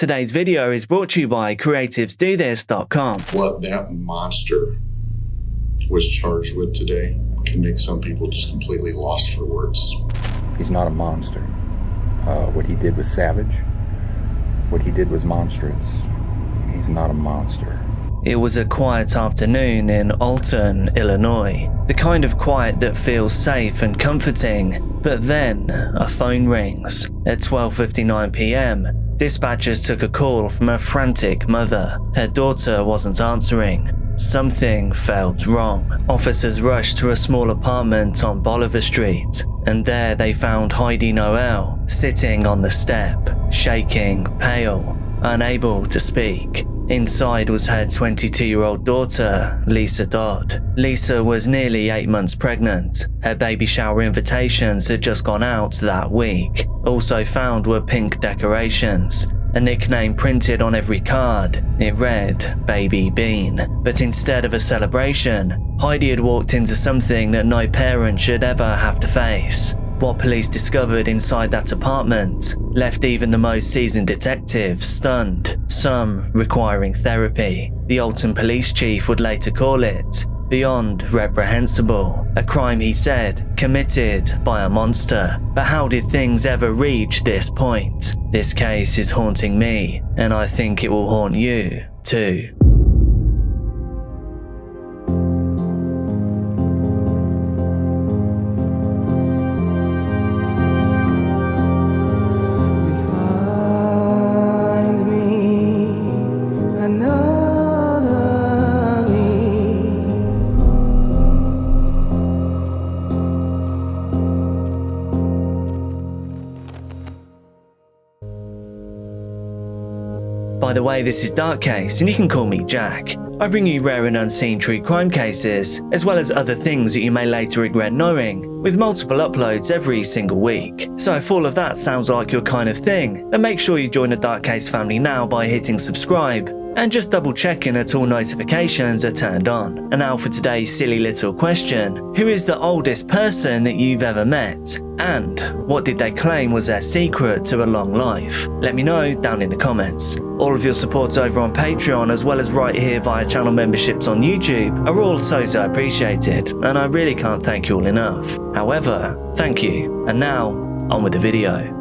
Today's video is brought to you by creativesdothis.com. What that monster was charged with today can make some people just completely lost for words. He's not a monster. What he did was savage. What he did was monstrous. He's not a monster. It was a quiet afternoon in Alton, Illinois. The kind of quiet that feels safe and comforting. But then, a phone rings. At 12:59 p.m., dispatchers took a call from a frantic mother. Her daughter wasn't answering. Something felt wrong. Officers rushed to a small apartment on Bolivar Street, and there they found Heidi Noel sitting on the step, shaking, pale, unable to speak. Inside was her 22-year-old daughter, Liese Dodd. Liese was nearly 8 months pregnant. Her baby shower invitations had just gone out that week. Also found were pink decorations. A nickname printed on every card. It read, Baby Bean. But instead of a celebration, Heidi had walked into something that no parent should ever have to face. What police discovered inside that apartment left even the most seasoned detectives stunned, some requiring therapy. The Alton police chief would later call it beyond reprehensible, a crime he said committed by a monster. But how did things ever reach this point? This case is haunting me, and I think it will haunt you too. By the way, this is Dark Case, and you can call me Jack. I bring you rare and unseen true crime cases, as well as other things that you may later regret knowing, with multiple uploads every single week. So if all of that sounds like your kind of thing, then make sure you join the Dark Case family now by hitting subscribe, and just double checking that all notifications are turned on. And now for today's silly little question: who is the oldest person that you've ever met? And what did they claim was their secret to a long life? Let me know down in the comments. All of your support over on Patreon, as well as right here via channel memberships on YouTube, are all so appreciated, and I really can't thank you all enough. However, thank you. And now, on with the video.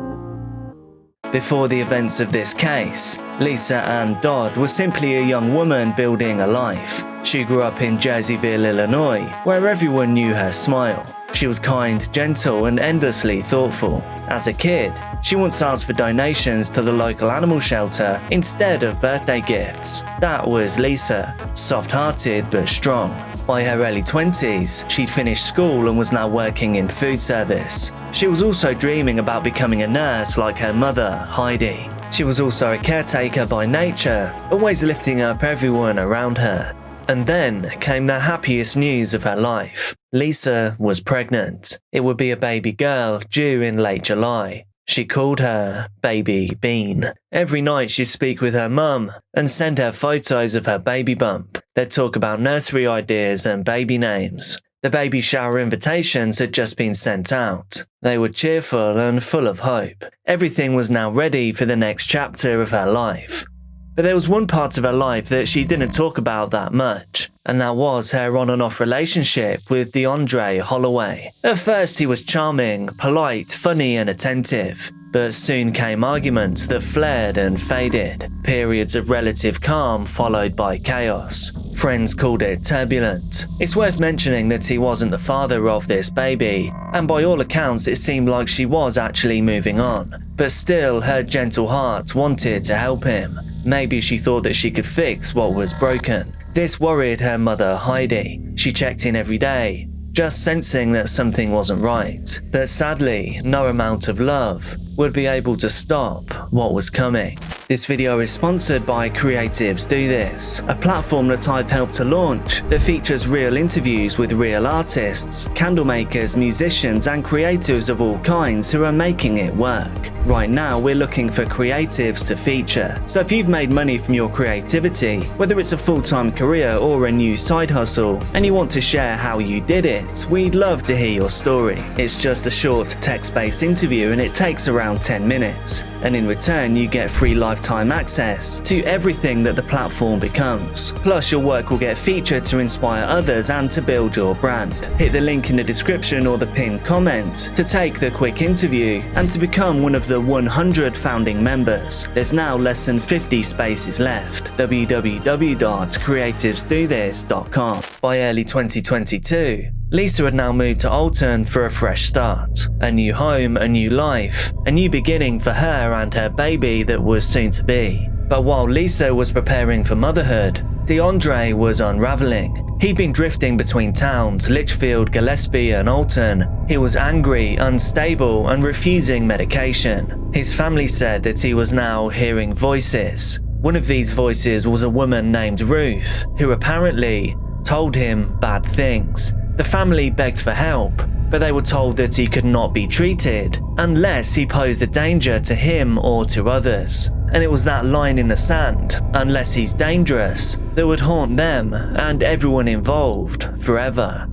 Before the events of this case, Liese Ann Dodd was simply a young woman building a life. She grew up in Jerseyville, Illinois, where everyone knew her smile. She was kind, gentle, and endlessly thoughtful. As a kid, she once asked for donations to the local animal shelter instead of birthday gifts. That was Liese, soft-hearted but strong. By her early 20s, she'd finished school and was now working in food service. She was also dreaming about becoming a nurse like her mother, Heidi. She was also a caretaker by nature, always lifting up everyone around her. And then came the happiest news of her life. Liese was pregnant. It would be a baby girl due in late July. She called her Baby Bean. Every night she'd speak with her mum and send her photos of her baby bump. They'd talk about nursery ideas and baby names. The baby shower invitations had just been sent out. They were cheerful and full of hope. Everything was now ready for the next chapter of her life. But there was one part of her life that she didn't talk about that much, and that was her on and off relationship with Deundrea Holloway. At first he was charming, polite, funny and attentive, but soon came arguments that flared and faded, periods of relative calm followed by chaos. Friends called it turbulent. It's worth mentioning that he wasn't the father of this baby, and by all accounts it seemed like she was actually moving on. But still, her gentle heart wanted to help him. Maybe she thought that she could fix what was broken. This worried her mother, Heidi. She checked in every day, just sensing that something wasn't right. But sadly, no amount of love would be able to stop what was coming. This video is sponsored by Creatives Do This, a platform that I've helped to launch that features real interviews with real artists, candle makers, musicians and creatives of all kinds who are making it work. Right now we're looking for creatives to feature, so if you've made money from your creativity, whether it's a full-time career or a new side hustle, and you want to share how you did it, we'd love to hear your story. It's just a short text-based interview and it takes around around 10 minutes, and in return you get free lifetime access to everything that the platform becomes. Plus your work will get featured to inspire others and to build your brand. Hit the link in the description or the pinned comment to take the quick interview and to become one of the 100 founding members. There's now less than 50 spaces left. www.creativesdothis.com. By early 2022, Liese had now moved to Alton for a fresh start, a new home, a new life, a new beginning for her and her baby that was soon to be. But while Liese was preparing for motherhood, Deundrea was unraveling. He'd been drifting between towns, Litchfield, Gillespie and Alton. He was angry, unstable and refusing medication. His family said that he was now hearing voices. One of these voices was a woman named Ruth, who apparently told him bad things. The family begged for help, but they were told that he could not be treated unless he posed a danger to him or to others. And it was that line in the sand, unless he's dangerous, that would haunt them and everyone involved forever.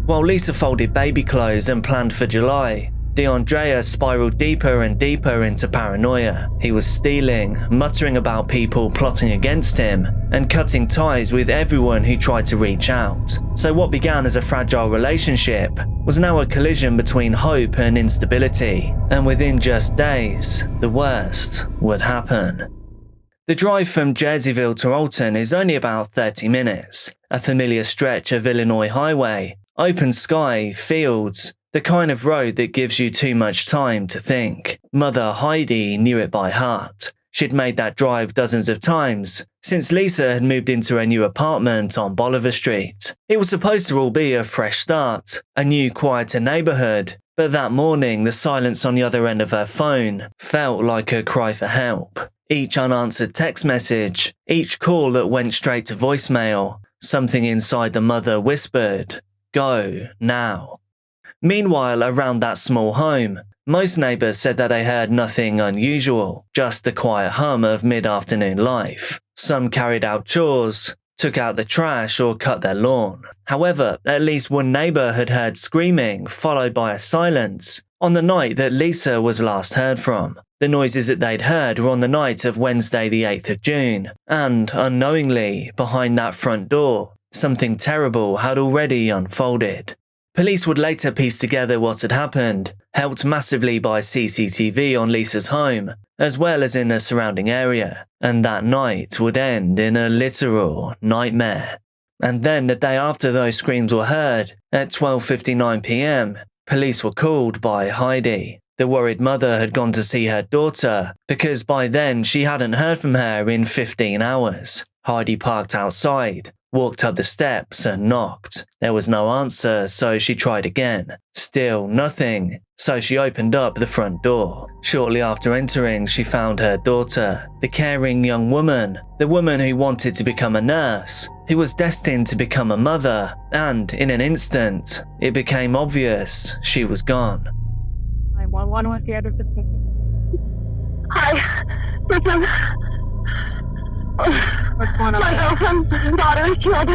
While Liese folded baby clothes and planned for July, Deundrea spiraled deeper and deeper into paranoia. He was stealing, muttering about people plotting against him, and cutting ties with everyone who tried to reach out. So what began as a fragile relationship was now a collision between hope and instability, and within just days, the worst would happen. The drive from Jerseyville to Alton is only about 30 minutes, a familiar stretch of Illinois highway, open sky, fields, the kind of road that gives you too much time to think. Mother Heidi knew it by heart. She'd made that drive dozens of times since Liese had moved into her new apartment on Bolivar Street. It was supposed to all be a fresh start, a new quieter neighborhood, but that morning the silence on the other end of her phone felt like a cry for help. Each unanswered text message, each call that went straight to voicemail, something inside the mother whispered, "Go now." Meanwhile, around that small home, most neighbours said that they heard nothing unusual, just the quiet hum of mid-afternoon life. Some carried out chores, took out the trash or cut their lawn. However, at least one neighbour had heard screaming, followed by a silence, on the night that Liese was last heard from. The noises that they'd heard were on the night of Wednesday the 8th of June, and, unknowingly, behind that front door, something terrible had already unfolded. Police would later piece together what had happened, helped massively by CCTV on Liese's home, as well as in the surrounding area, and that night would end in a literal nightmare. And then the day after those screams were heard, at 12:59 p.m, police were called by Heidi. The worried mother had gone to see her daughter, because by then she hadn't heard from her in 15 hours. Heidi parked outside, walked up the steps and knocked. There was no answer, so she tried again. Still nothing, so she opened up the front door. Shortly after entering, she found her daughter, the caring young woman, the woman who wanted to become a nurse, who was destined to become a mother, and in an instant, it became obvious she was gone. 911, what's the address of the... Hi, listen. What's going on? My girlfriend's daughter is killed.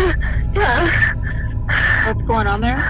Yeah. What's going on there?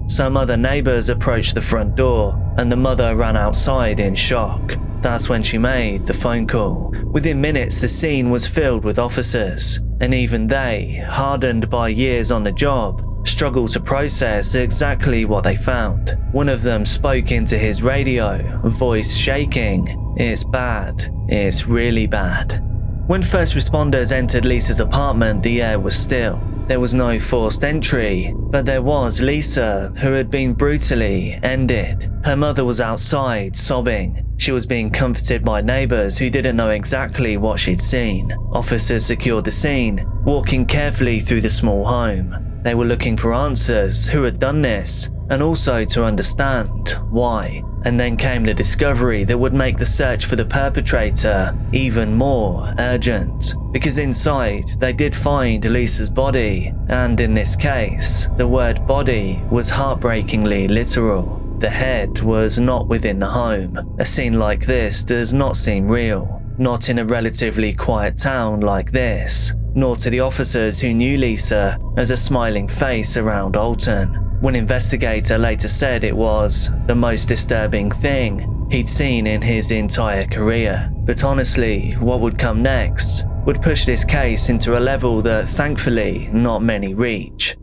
Some other neighbours approached the front door, and the mother ran outside in shock. That's when she made the phone call. Within minutes, the scene was filled with officers, and even they, hardened by years on the job, struggled to process exactly what they found. One of them spoke into his radio, voice shaking. "It's bad. It's really bad." When first responders entered Liese's apartment, the air was still. There was no forced entry, but there was Liese, who had been brutally ended. Her mother was outside, sobbing. She was being comforted by neighbours who didn't know exactly what she'd seen. Officers secured the scene, walking carefully through the small home. They were looking for answers, who had done this, and also to understand why. And then came the discovery that would make the search for the perpetrator even more urgent. Because inside, they did find Liese's body, and in this case, the word body was heartbreakingly literal. The head was not within the home. A scene like this does not seem real, not in a relatively quiet town like this, nor to the officers who knew Liese as a smiling face around Alton. One investigator later said it was the most disturbing thing he'd seen in his entire career. But honestly, what would come next would push this case into a level that thankfully not many reach.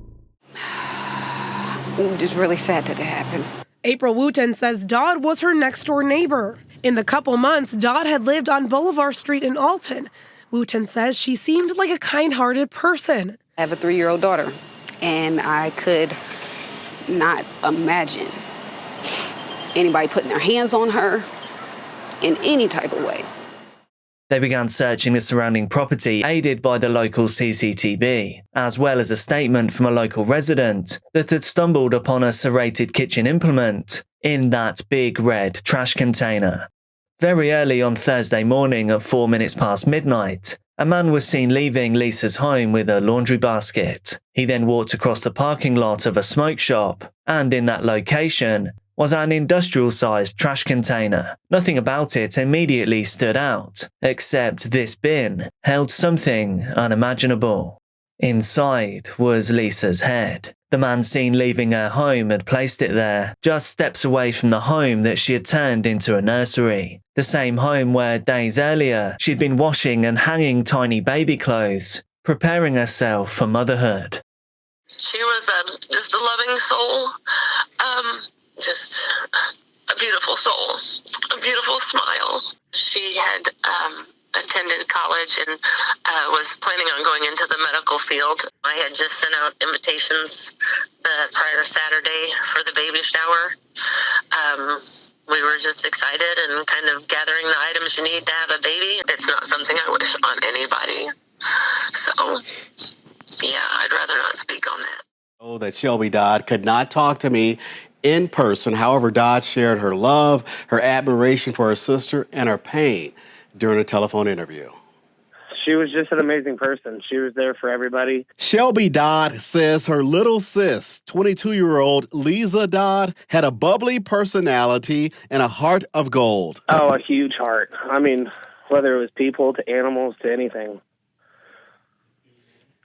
I'm just really sad that it happened. April Wooten says Dodd was her next-door neighbor. In the couple months, Dodd had lived on Boulevard Street in Alton. Wooten says she seemed like a kind-hearted person. I have a 3-year-old daughter, and I could not imagine anybody putting their hands on her in any type of way. They began searching the surrounding property, aided by the local CCTV, as well as a statement from a local resident that had stumbled upon a serrated kitchen implement in that big red trash container. Very early on Thursday morning at 4 minutes past midnight, a man was seen leaving Lisa's home with a laundry basket. He then walked across the parking lot of a smoke shop, and in that location was an industrial-sized trash container. Nothing about it immediately stood out, except this bin held something unimaginable. Inside was Lisa's head. The man seen leaving her home had placed it there, just steps away from the home that she had turned into a nursery. The same home where days earlier she'd been washing and hanging tiny baby clothes, preparing herself for motherhood. She was just a loving soul. Just a beautiful soul, a beautiful smile. She had attended college and was planning on going into the medical field. I had just sent out invitations the prior Saturday for the baby shower. We were just excited and kind of gathering the items you need to have a baby. It's not something I wish on anybody. So, yeah, I'd rather not speak on that. Oh, that Shelby Dodd could not talk to me in person. However, Dodd shared her love, her admiration for her sister, and her pain during a telephone interview. She was just an amazing person. She was there for everybody. Shelby Dodd says her little sis, 22-year-old Liese Dodd, had a bubbly personality and a heart of gold. Oh, a huge heart. I mean, whether it was people to animals to anything.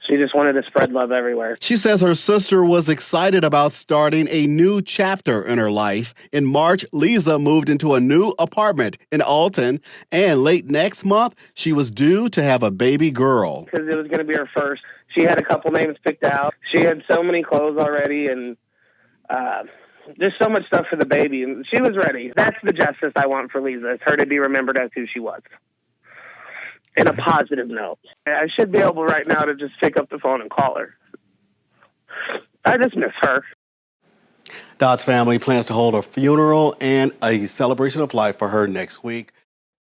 She just wanted to spread love everywhere. She says her sister was excited about starting a new chapter in her life. In March, Liese moved into a new apartment in Alton, and late next month, she was due to have a baby girl. Because it was going to be her first. She had a couple names picked out. She had so many clothes already, and just so much stuff for the baby. And she was ready. That's the justice I want for Liese, is her to be remembered as who she was. In a positive note. I should be able right now to just pick up the phone and call her. I just miss her. Dodd's family plans to hold a funeral and a celebration of life for her next week.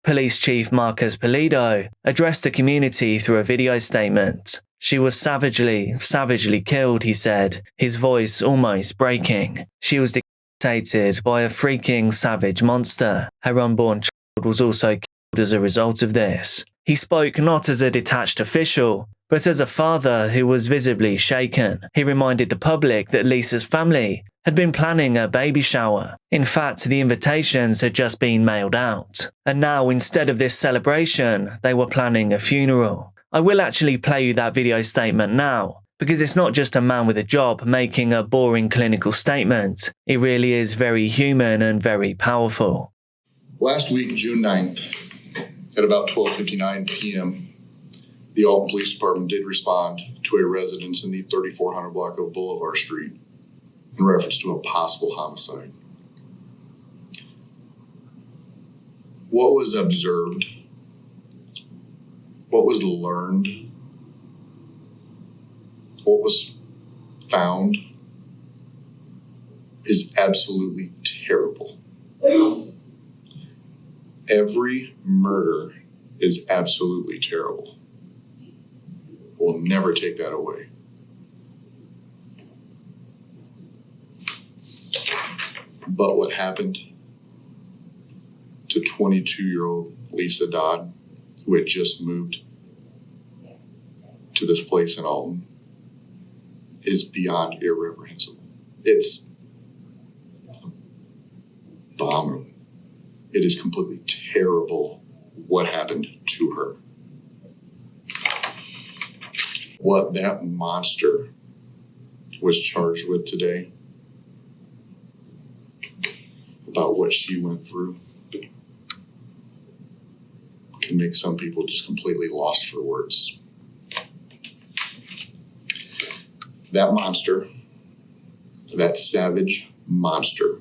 Police Chief Marcus Pulido addressed the community through a video statement. She was savagely killed, he said, his voice almost breaking. She was decapitated by a freaking savage monster. Her unborn child was also killed as a result of this. He spoke not as a detached official, but as a father who was visibly shaken. He reminded the public that Lisa's family had been planning a baby shower. In fact, the invitations had just been mailed out. And now, instead of this celebration, they were planning a funeral. I will actually play you that video statement now, because it's not just a man with a job making a boring clinical statement. It really is very human and very powerful. Last week, June 9th, at about 12:59 p.m., the Alton Police Department did respond to a residence in the 3400 block of Boulevard Street in reference to a possible homicide. What was observed, what was learned, what was found is absolutely terrible. Every murder is absolutely terrible. We'll never take that away. But what happened to 22-year-old Liese Dodd, who had just moved to this place in Alton, is beyond irreprehensible. It's abominable. It is completely terrible what happened to her. What that monster was charged with today, about what she went through, can make some people just completely lost for words. That monster, that savage monster,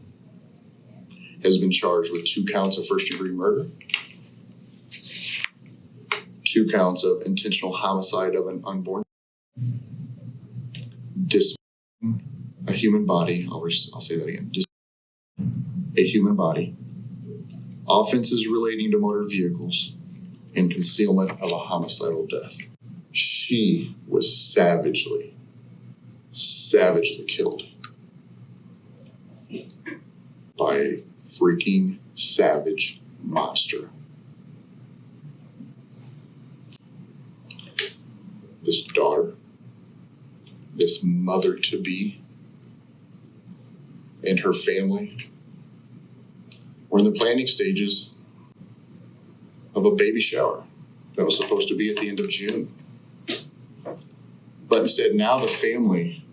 has been charged with 2 counts of first-degree murder, 2 counts of intentional homicide of an unborn, dismembering a human body. I'll say that again. A human body, offenses relating to motor vehicles, and concealment of a homicidal death. She was savagely killed by a freaking savage monster. This daughter, this mother-to-be, and her family were in the planning stages of a baby shower that was supposed to be at the end of June. But instead, now the family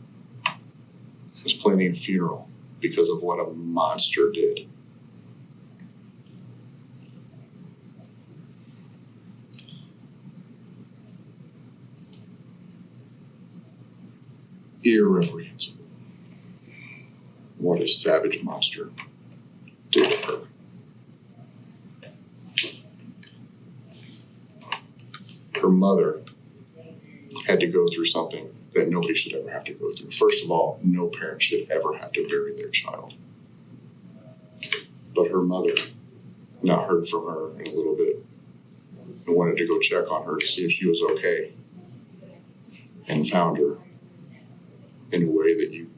is planning a funeral because of what a monster did. Irreprehensible. What a savage monster did to her. Her mother had to go through something that nobody should ever have to go through. First of all, no parent should ever have to bury their child. But her mother not heard from her in a little bit and wanted to go check on her to see if she was okay, and found her in a way that you...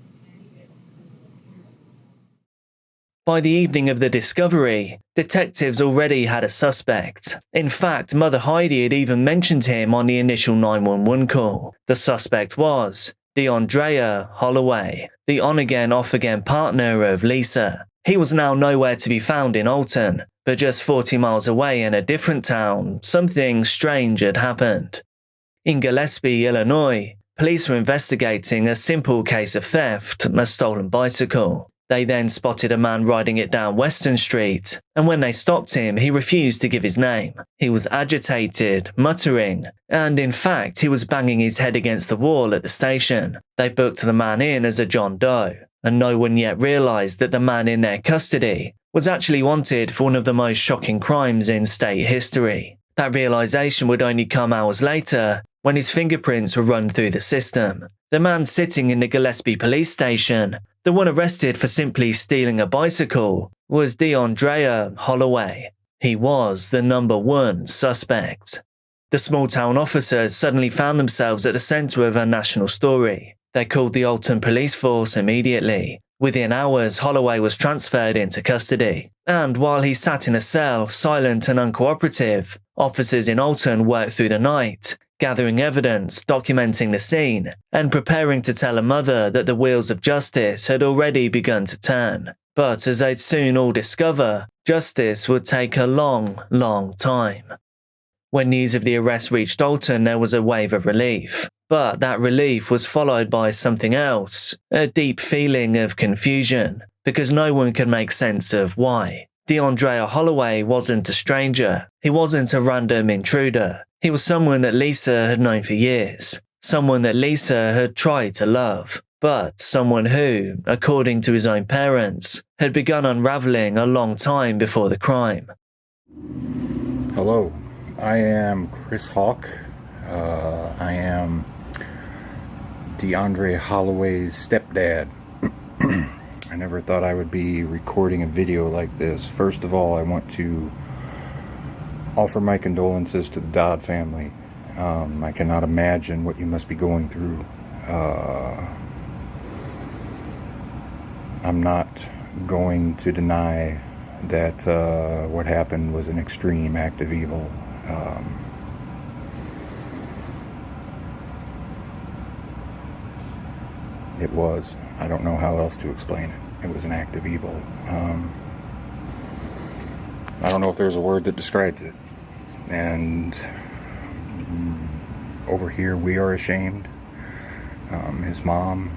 By the evening of the discovery, detectives already had a suspect. In fact, Mother Heidi had even mentioned him on the initial 911 call. The suspect was Deundrea Holloway, the on-again, off-again partner of Liese. He was now nowhere to be found in Alton, but just 40 miles away in a different town, something strange had happened. In Gillespie, Illinois, police were investigating a simple case of theft, a stolen bicycle. They then spotted a man riding it down Western Street, and when they stopped him, he refused to give his name. He was agitated, muttering, and in fact, he was banging his head against the wall at the station. They booked the man in as a John Doe, and no one yet realized that the man in their custody was actually wanted for one of the most shocking crimes in state history. That realization would only come hours later, when his fingerprints were run through the system. The man sitting in the Gillespie police station, the one arrested for simply stealing a bicycle, was Deundrea Holloway. He was the number 1 suspect. The small-town officers suddenly found themselves at the center of a national story. They called the Alton police force immediately. Within hours, Holloway was transferred into custody. And while he sat in a cell, silent and uncooperative, officers in Alton worked through the night, gathering evidence, documenting the scene, and preparing to tell a mother that the wheels of justice had already begun to turn. But as they'd soon all discover, justice would take a long, long time. When news of the arrest reached Alton, there was a wave of relief. But that relief was followed by something else, a deep feeling of confusion, because no one could make sense of why. Deundrea Holloway wasn't a stranger. He wasn't a random intruder. He was someone that Liese had known for years, someone that Liese had tried to love, but someone who, according to his own parents, had begun unraveling a long time before the crime. Hello, I am Chris Hawk. I am Deundrea Holloway's stepdad. I never thought I would be recording a video like this. First of all, I want to offer my condolences to the Dodd family. I cannot imagine what you must be going through. I'm not going to deny that what happened was an extreme act of evil. It was. I don't know how else to explain it. It was an act of evil. I don't know if there's a word that describes it. And over here we are ashamed. His mom,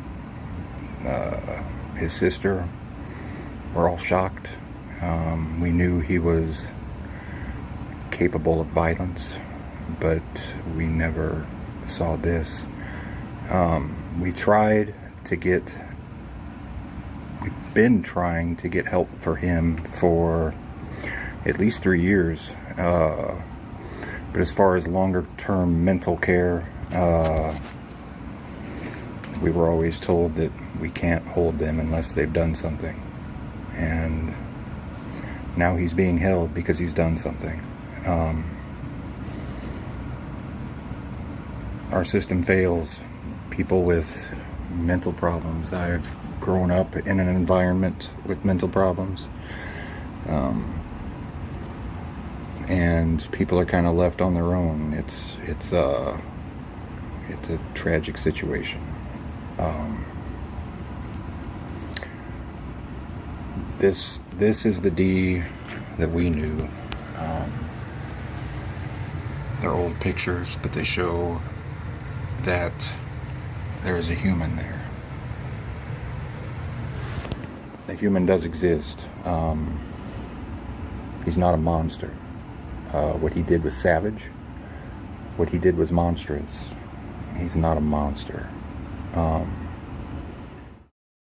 his sister, we're all shocked. We knew he was capable of violence, but we never saw this. We've been trying to get help for him for at least 3 years. But as far as longer term mental care, we were always told that we can't hold them unless they've done something. And now he's being held because he's done something. Our system fails people with mental problems. I've grown up in an environment with mental problems. And people are kind of left on their own. It's a tragic situation. This is the Dee that we knew. They're old pictures, but they show that there is a human there. The human does exist. He's not a monster. What he did was savage. What he did was monstrous. He's not a monster.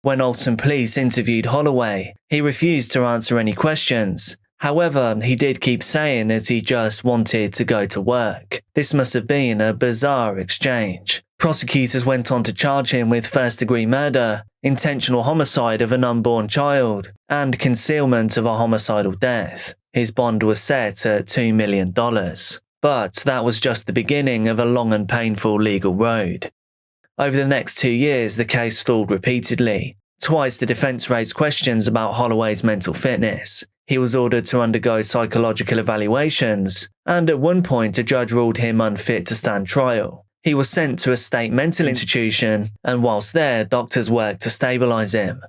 When Alton police interviewed Holloway, he refused to answer any questions. However, he did keep saying that he just wanted to go to work. This must have been a bizarre exchange. Prosecutors went on to charge him with first-degree murder, intentional homicide of an unborn child, and concealment of a homicidal death. His bond was set at $2 million. But that was just the beginning of a long and painful legal road. Over the next 2 years, the case stalled repeatedly. Twice the defense raised questions about Holloway's mental fitness. He was ordered to undergo psychological evaluations, and at one point a judge ruled him unfit to stand trial. He was sent to a state mental institution, and whilst there, doctors worked to stabilise him.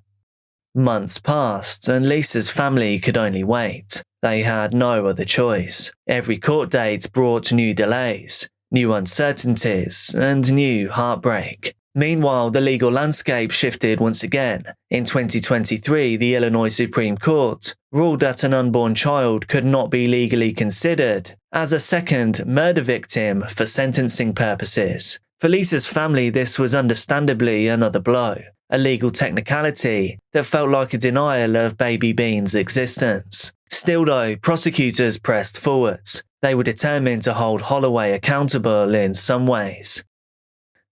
Months passed, and Liese's family could only wait. They had no other choice. Every court date brought new delays, new uncertainties, and new heartbreak. Meanwhile, the legal landscape shifted once again. In 2023, the Illinois Supreme Court ruled that an unborn child could not be legally considered as a second murder victim for sentencing purposes. For Liese's family, this was understandably another blow, a legal technicality that felt like a denial of baby Bean's existence. Still though, prosecutors pressed forwards. They were determined to hold Holloway accountable in some ways.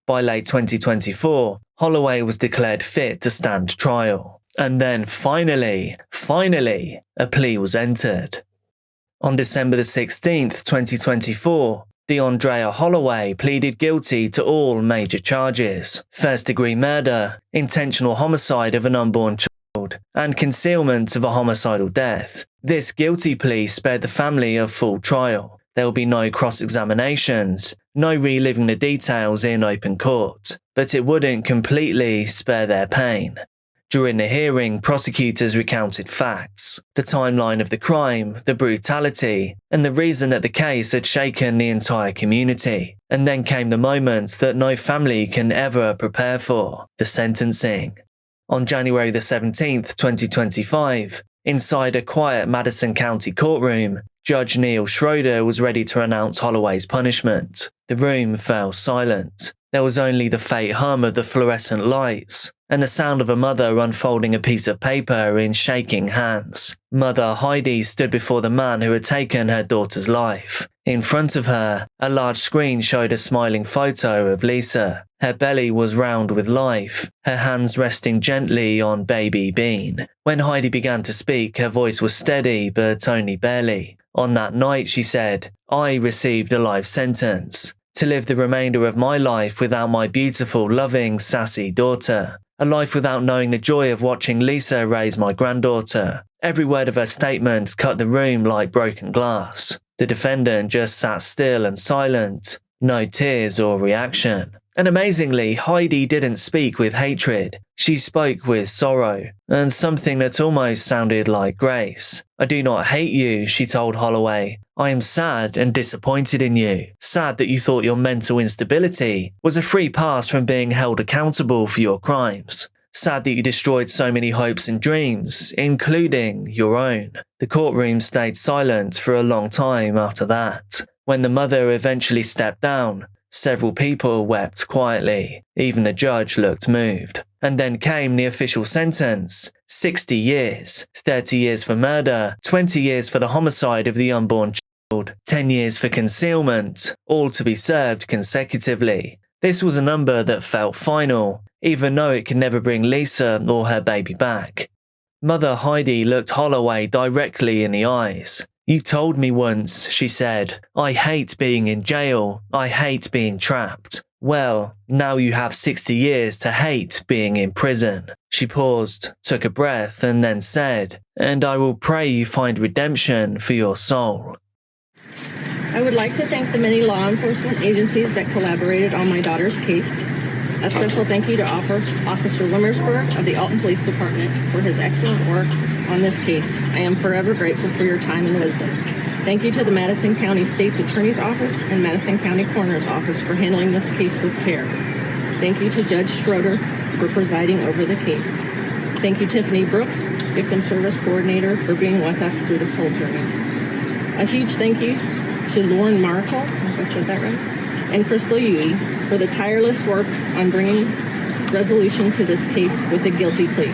By late 2024, Holloway was declared fit to stand trial. And then finally, a plea was entered. On December 16th, 2024, Deundrea Holloway pleaded guilty to all major charges: first-degree murder, intentional homicide of an unborn child, and concealment of a homicidal death. This guilty plea spared the family a full trial. There will be no cross-examinations, no reliving the details in open court, but it wouldn't completely spare their pain. During the hearing, prosecutors recounted facts, the timeline of the crime, the brutality, and the reason that the case had shaken the entire community. And then came the moment that no family can ever prepare for: the sentencing. On January 17th, 2025, inside a quiet Madison County courtroom, Judge Neil Schroeder was ready to announce Holloway's punishment. The room fell silent. There was only the faint hum of the fluorescent lights and the sound of a mother unfolding a piece of paper in shaking hands. Mother Heidi stood before the man who had taken her daughter's life. In front of her, a large screen showed a smiling photo of Liese. Her belly was round with life, her hands resting gently on baby Bean. When Heidi began to speak, her voice was steady, but only barely. On that night, she said, "I received a life sentence. To live the remainder of my life without my beautiful, loving, sassy daughter. A life without knowing the joy of watching Liese raise my granddaughter." Every word of her statement cut the room like broken glass. The defendant just sat still and silent. No tears or reaction. And amazingly, Heidi didn't speak with hatred. She spoke with sorrow, and something that almost sounded like grace. "I do not hate you," she told Holloway. "I am sad and disappointed in you. Sad that you thought your mental instability was a free pass from being held accountable for your crimes. Sad that you destroyed so many hopes and dreams, including your own. The courtroom stayed silent for a long time after that. When the mother eventually stepped down, several people wept quietly. Even the judge looked moved. And then came the official sentence: 60 years, 30 years for murder, 20 years for the homicide of the unborn child, 10 years for concealment, all to be served consecutively. This was a number that felt final, even though it could never bring Liese or her baby back. Mother Heidi looked Holloway directly in the eyes. "You told me once," she said, "I hate being in jail. I hate being trapped. Well, now you have 60 years to hate being in prison." She paused, took a breath, and then said, "And I will pray you find redemption for your soul." I would like to thank the many law enforcement agencies that collaborated on my daughter's case. A special thank you to Officer Wimmersberg of the Alton Police Department for his excellent work on this case. I am forever grateful for your time and wisdom. Thank you to the Madison County State's Attorney's Office and Madison County Coroner's Office for handling this case with care. Thank you to Judge Schroeder for presiding over the case. Thank you, Tiffany Brooks, Victim Service Coordinator, for being with us through this whole journey. A huge thank you to Lauren Markle, if I said that right, and Crystal Yui for the tireless work on bringing resolution to this case with a guilty plea.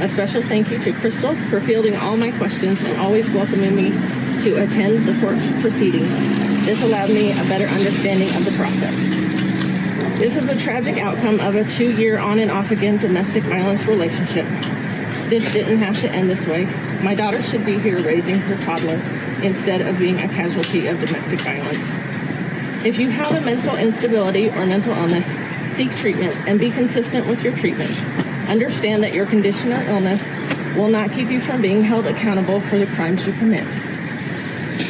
A special thank you to Crystal for fielding all my questions and always welcoming me to attend the court proceedings. This allowed me a better understanding of the process. This is a tragic outcome of a 2-year on and off again domestic violence relationship. This didn't have to end this way. My daughter should be here raising her toddler instead of being a casualty of domestic violence. If you have a mental instability or mental illness, seek treatment and be consistent with your treatment. Understand that your condition or illness will not keep you from being held accountable for the crimes you commit.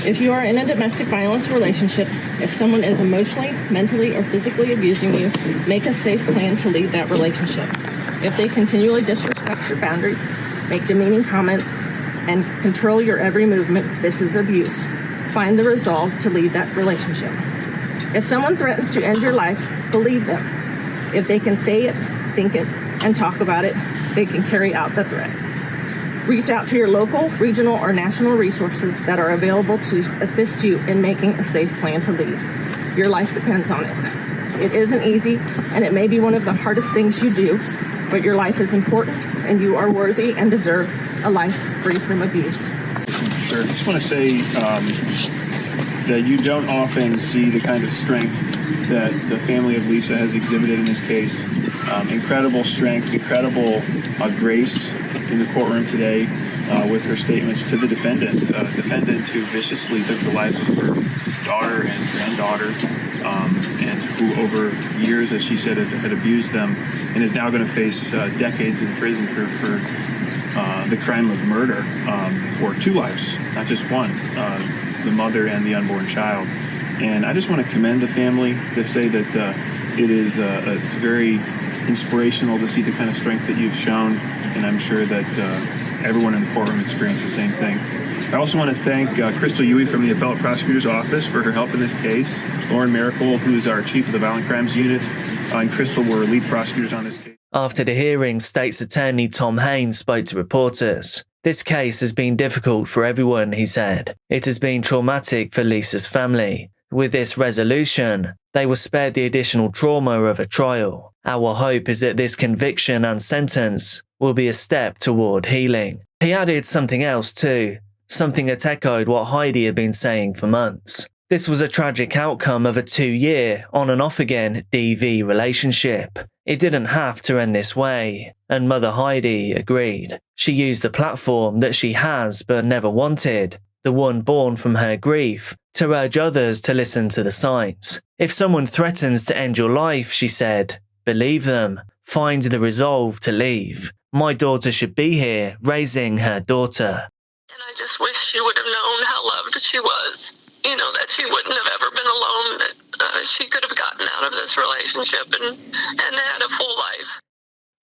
If you are in a domestic violence relationship, if someone is emotionally, mentally, or physically abusing you, make a safe plan to leave that relationship. If they continually disrespect your boundaries, make demeaning comments, and control your every movement, this is abuse. Find the resolve to leave that relationship. If someone threatens to end your life, believe them. If they can say it, think it, and talk about it, they can carry out the threat. Reach out to your local, regional, or national resources that are available to assist you in making a safe plan to leave. Your life depends on it. It isn't easy, and it may be one of the hardest things you do, but your life is important, and you are worthy and deserve a life free from abuse. Sure. I just want to say that you don't often see the kind of strength that the family of Liese has exhibited in this case. Incredible strength, incredible grace in the courtroom today with her statements to the defendant. Defendant who viciously took the life of her daughter and granddaughter, and who over years, as she said, had abused them, and is now going to face decades in prison for the crime of murder, or 2 lives, not just one, the mother and the unborn child. And I just want to commend the family to say that it's very inspirational to see the kind of strength that you've shown, and I'm sure that everyone in the courtroom experienced the same thing. I also want to thank Crystal Yui from the Appellate Prosecutor's Office for her help in this case, Lauren Miracle, who is our Chief of the Violent Crimes Unit, and Crystal were lead prosecutors on this case. After the hearing, State's Attorney Tom Haynes spoke to reporters. "This case has been difficult for everyone," he said. "It has been traumatic for Liese's family. With this resolution, they were spared the additional trauma of a trial. Our hope is that this conviction and sentence will be a step toward healing." He added something else too, something that echoed what Heidi had been saying for months. This was a tragic outcome of a 2-year, on and off again, DV relationship. It didn't have to end this way, and Mother Heidi agreed. She used the platform that she has but never wanted, the one born from her grief, to urge others to listen to the signs. If someone threatens to end your life, she said, believe them. Find the resolve to leave. My daughter should be here, raising her daughter. And I just wish she would have known how loved she was. You know, that she wouldn't have ever been alone. That she could have gotten out of this relationship and had a full life.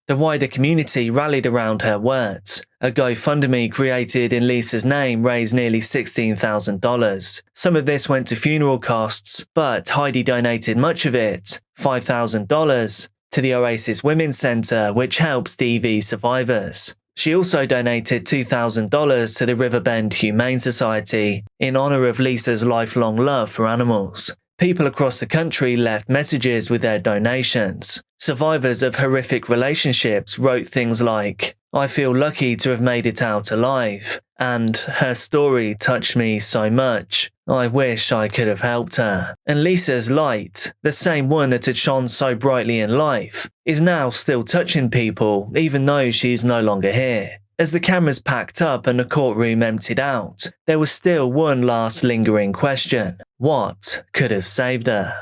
The wider community rallied around her words. A GoFundMe created in Liese's name raised nearly $16,000. Some of this went to funeral costs, but Heidi donated much of it, $5,000, to the Oasis Women's Center, which helps DV survivors. She also donated $2,000 to the Riverbend Humane Society in honor of Lisa's lifelong love for animals. People across the country left messages with their donations. Survivors of horrific relationships wrote things like, "I feel lucky to have made it out alive," and "Her story touched me so much. I wish I could have helped her." And Lisa's light, the same one that had shone so brightly in life, is now still touching people even though she's no longer here. As the cameras packed up and the courtroom emptied out, there was still one last lingering question. What could have saved her?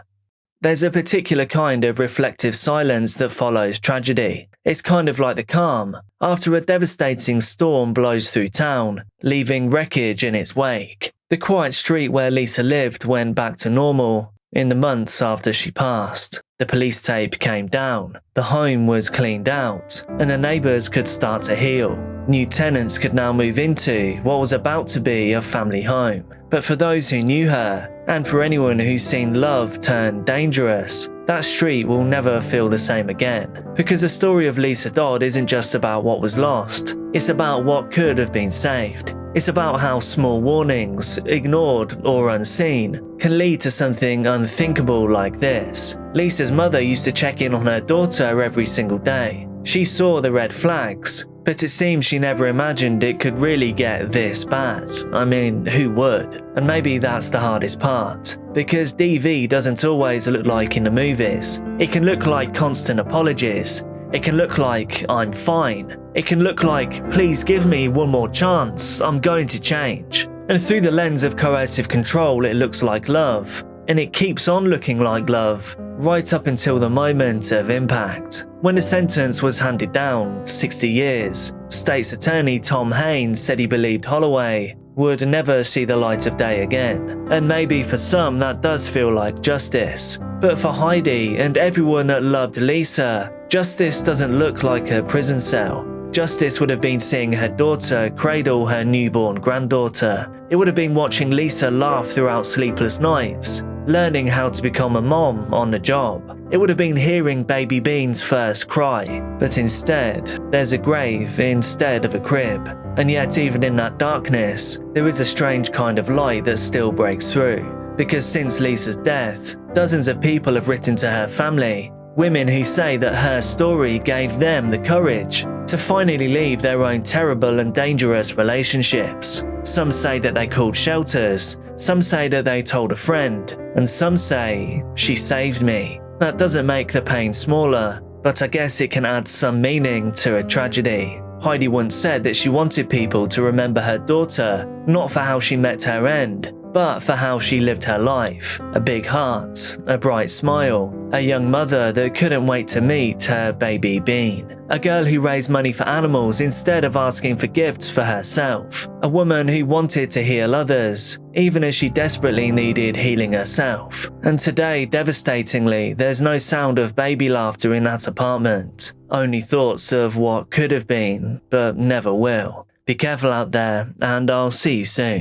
There's a particular kind of reflective silence that follows tragedy. It's kind of like the calm after a devastating storm blows through town, leaving wreckage in its wake. The quiet street where Lisa lived went back to normal in the months after she passed. The police tape came down, the home was cleaned out, and the neighbours could start to heal. New tenants could now move into what was about to be a family home. But for those who knew her, and for anyone who's seen love turn dangerous, that street will never feel the same again. Because the story of Liese Dodd isn't just about what was lost, it's about what could have been saved. It's about how small warnings, ignored or unseen, can lead to something unthinkable like this. Lisa's mother used to check in on her daughter every single day. She saw the red flags, but it seems she never imagined it could really get this bad. I mean, who would? And maybe that's the hardest part. Because DV doesn't always look like in the movies. It can look like constant apologies. It can look like, "I'm fine." It can look like, "Please give me one more chance, I'm going to change." And through the lens of coercive control, it looks like love. And it keeps on looking like love, right up until the moment of impact. When the sentence was handed down, 60 years, State's Attorney Tom Haynes said he believed Holloway would never see the light of day again. And maybe for some that does feel like justice. But for Heidi and everyone that loved Lisa, justice doesn't look like a prison cell. Justice would have been seeing her daughter cradle her newborn granddaughter. It would have been watching Lisa laugh throughout sleepless nights, learning how to become a mom on the job. It would have been hearing baby Bean's first cry. But instead, there's a grave instead of a crib. And yet even in that darkness, there is a strange kind of light that still breaks through. Because since Lisa's death, dozens of people have written to her family, women who say that her story gave them the courage to finally leave their own terrible and dangerous relationships. Some say that they called shelters, some say that they told a friend, and some say, "She saved me." That doesn't make the pain smaller, but I guess it can add some meaning to a tragedy. Heidi once said that she wanted people to remember her daughter, not for how she met her end, but for how she lived her life. A big heart, a bright smile, a young mother that couldn't wait to meet her baby Bean. A girl who raised money for animals instead of asking for gifts for herself. A woman who wanted to heal others, even as she desperately needed healing herself. And today, devastatingly, there's no sound of baby laughter in that apartment. Only thoughts of what could have been, but never will. Be careful out there, and I'll see you soon.